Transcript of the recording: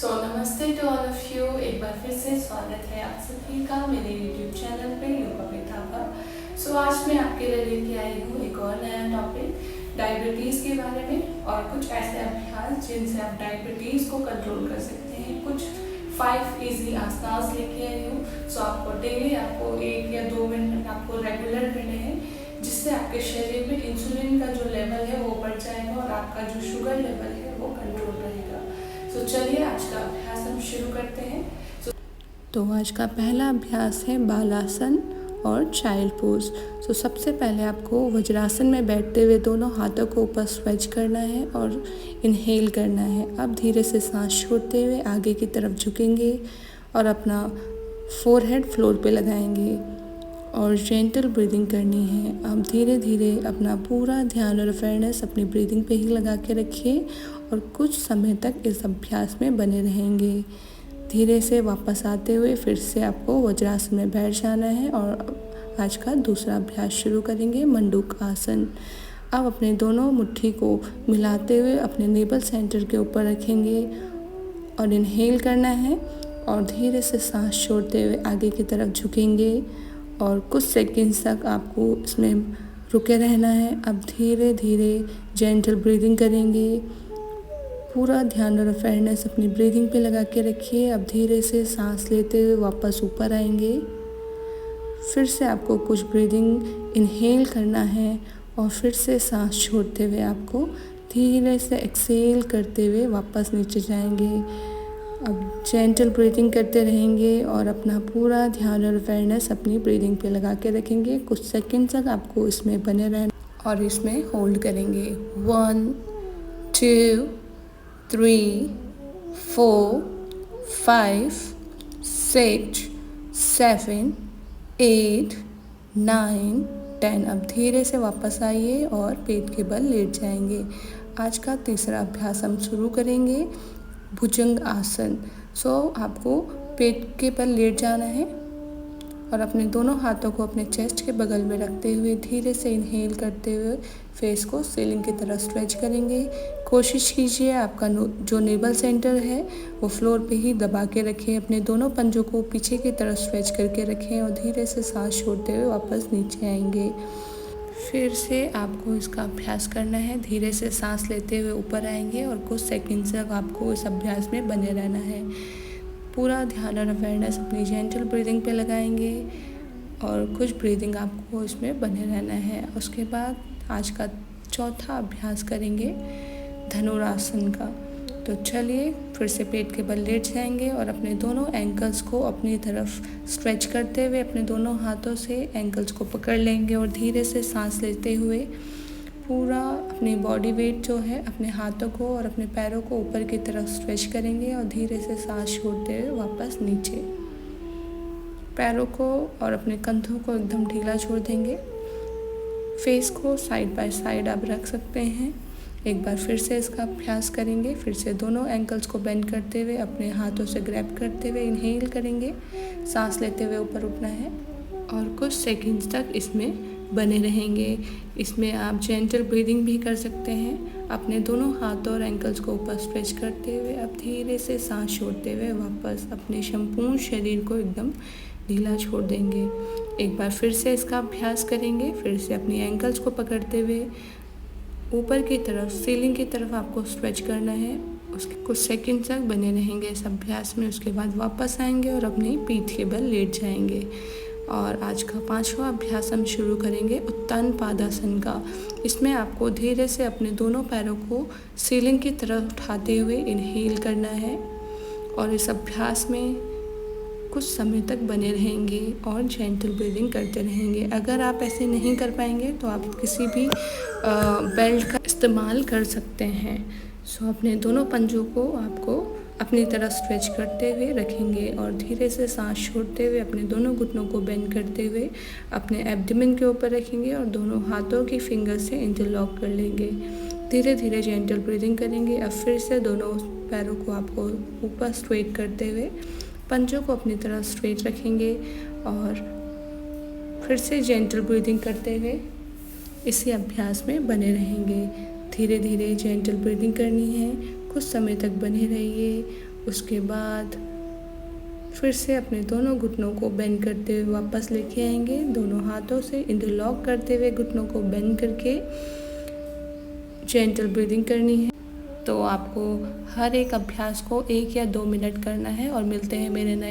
नमस्ते to all of you. एक बार फिर से स्वागत है आप सभी का मेरे यूट्यूब चैनल पे योगा विद थापा। आज मैं आपके लिए लेके आई हूँ एक और नया टॉपिक डायबिटीज़ के बारे में और कुछ ऐसे अभ्यास जिनसे आप डायबिटीज़ को कंट्रोल कर सकते हैं। कुछ 5 इजी आसनास लेके आई हूँ। आपको डेली आपको 1 या 2 मिनट आपको रेगुलर करने हैं, जिससे आपके शरीर में इंसुलिन का जो लेवल है वो बढ़ जाएगा और आपका जो शुगर लेवल है वो कंट्रोल रहेगा। चलिए आज का अभ्यास हम शुरू करते हैं। तो आज का पहला अभ्यास है बालासन और चाइल्ड पोज। सबसे पहले आपको वज्रासन में बैठते हुए दोनों हाथों को ऊपर स्ट्रेच करना है और इनहेल करना है। अब धीरे से सांस छोड़ते हुए आगे की तरफ झुकेंगे और अपना फोरहेड फ्लोर पे लगाएंगे और जेंटल ब्रीदिंग करनी है। अब धीरे धीरे अपना पूरा ध्यान और अवेयरनेस अपनी ब्रीदिंग पे ही लगा के रखिए और कुछ समय तक इस अभ्यास में बने रहेंगे। धीरे से वापस आते हुए फिर से आपको वज्रासन में बैठ जाना है और आज का दूसरा अभ्यास शुरू करेंगे, मंडूक आसन। अब अपने दोनों मुट्ठी को मिलाते हुए अपने नेवल सेंटर के ऊपर रखेंगे और इनहेल करना है और धीरे से सांस छोड़ते हुए आगे की तरफ झुकेंगे और कुछ सेकंड्स तक आपको इसमें रुके रहना है। अब धीरे धीरे जेंटल ब्रीदिंग करेंगे। पूरा ध्यान और अवेयरनेस अपनी ब्रीदिंग पे लगा के रखिए। अब धीरे से सांस लेते हुए वापस ऊपर आएंगे। फिर से आपको कुछ ब्रीदिंग इनहेल करना है और फिर से सांस छोड़ते हुए आपको धीरे से एक्सेल करते हुए वापस नीचे जाएंगे। अब जेंटल ब्रीदिंग करते रहेंगे और अपना पूरा ध्यान और अवेयरनेस अपनी ब्रीदिंग पे लगा के रखेंगे। कुछ सेकंड तक आपको इसमें बने रहना और इसमें होल्ड करेंगे। 1 2 3 4 5 6 7 8 9 10। अब धीरे से वापस आइए और पेट के बल लेट जाएंगे। आज का तीसरा अभ्यास हम शुरू करेंगे, भुजंग आसन। आपको पेट के बल लेट जाना है और अपने दोनों हाथों को अपने चेस्ट के बगल में रखते हुए धीरे से इनहेल करते हुए फेस को सीलिंग की तरफ स्ट्रेच करेंगे। कोशिश कीजिए आपका जो नेवल सेंटर है वो फ्लोर पे ही दबा के रखें। अपने दोनों पंजों को पीछे की तरफ स्ट्रेच करके रखें और धीरे से सांस छोड़ते हुए वापस नीचे आएंगे। फिर से आपको इसका अभ्यास करना है। धीरे से सांस लेते हुए ऊपर आएंगे और कुछ सेकंड तक आपको इस अभ्यास में बने रहना है। पूरा ध्यान और अवेयरनेस अपनी जेंटल ब्रीदिंग पे लगाएंगे और कुछ ब्रीदिंग आपको इसमें बने रहना है। उसके बाद आज का चौथा अभ्यास करेंगे धनुरासन का। चलिए फिर से पेट के बल लेट जाएंगे और अपने दोनों एंकल्स को अपनी तरफ स्ट्रेच करते हुए अपने दोनों हाथों से एंकल्स को पकड़ लेंगे और धीरे से सांस लेते हुए पूरा अपनी बॉडी वेट जो है अपने हाथों को और अपने पैरों को ऊपर की तरफ स्ट्रेच करेंगे और धीरे से सांस छोड़ते हुए वापस नीचे। पैरों को और अपने कंधों को एकदम ढीला छोड़ देंगे। फेस को साइड बाय साइड आप रख सकते हैं। एक बार फिर से इसका अभ्यास करेंगे। फिर से दोनों एंकल्स को बेंड करते हुए अपने हाथों से ग्रैब करते हुए इनहेल करेंगे। सांस लेते हुए ऊपर उठना है और कुछ सेकंड्स तक इसमें बने रहेंगे। इसमें आप जेंटल ब्रीदिंग भी कर सकते हैं। अपने दोनों हाथों और एंकल्स को ऊपर स्ट्रेच करते हुए अब धीरे से सांस छोड़ते हुए वापस अपने संपूर्ण शरीर को एकदम ढीला छोड़ देंगे। एक बार फिर से इसका अभ्यास करेंगे। फिर से अपनी एंकल्स को पकड़ते हुए ऊपर की तरफ सीलिंग की तरफ आपको स्ट्रेच करना है। उसके कुछ सेकंड तक बने रहेंगे इस अभ्यास में। उसके बाद वापस आएंगे और अपनी पीठ के बल लेट जाएंगे। और आज का 5वां अभ्यास हम शुरू करेंगे उत्तान पादासन का। इसमें आपको धीरे से अपने दोनों पैरों को सीलिंग की तरफ उठाते हुए इनहेल करना है और इस अभ्यास में कुछ समय तक बने रहेंगे और जेंटल ब्रीदिंग करते रहेंगे। अगर आप ऐसे नहीं कर पाएंगे तो आप किसी भी बेल्ट का इस्तेमाल कर सकते हैं। अपने दोनों पंजों को आपको अपनी तरफ स्ट्रेच करते हुए रखेंगे और धीरे से सांस छोड़ते हुए अपने दोनों घुटनों को बेंड करते हुए अपने एब्डोमेन के ऊपर रखेंगे और दोनों हाथों की फिंगर से इंटरलॉक कर लेंगे। धीरे धीरे जेंटल ब्रीदिंग करेंगे। अब फिर से दोनों पैरों को आपको ऊपर स्ट्रेट करते हुए पंजों को अपनी तरफ स्ट्रेट रखेंगे और फिर से जेंटल ब्रीदिंग करते हुए इसी अभ्यास में बने रहेंगे। धीरे धीरे जेंटल ब्रीदिंग करनी है। कुछ समय तक बने रहिए उसके बाद फिर से अपने दोनों घुटनों को बेंड करते हुए वापस लेके आएंगे। दोनों हाथों से इंटरलॉक करते हुए घुटनों को बेंड करके जेंटल ब्रीदिंग करनी है। तो आपको हर एक अभ्यास को 1 या 2 मिनट करना है। और मिलते हैं मेरे नए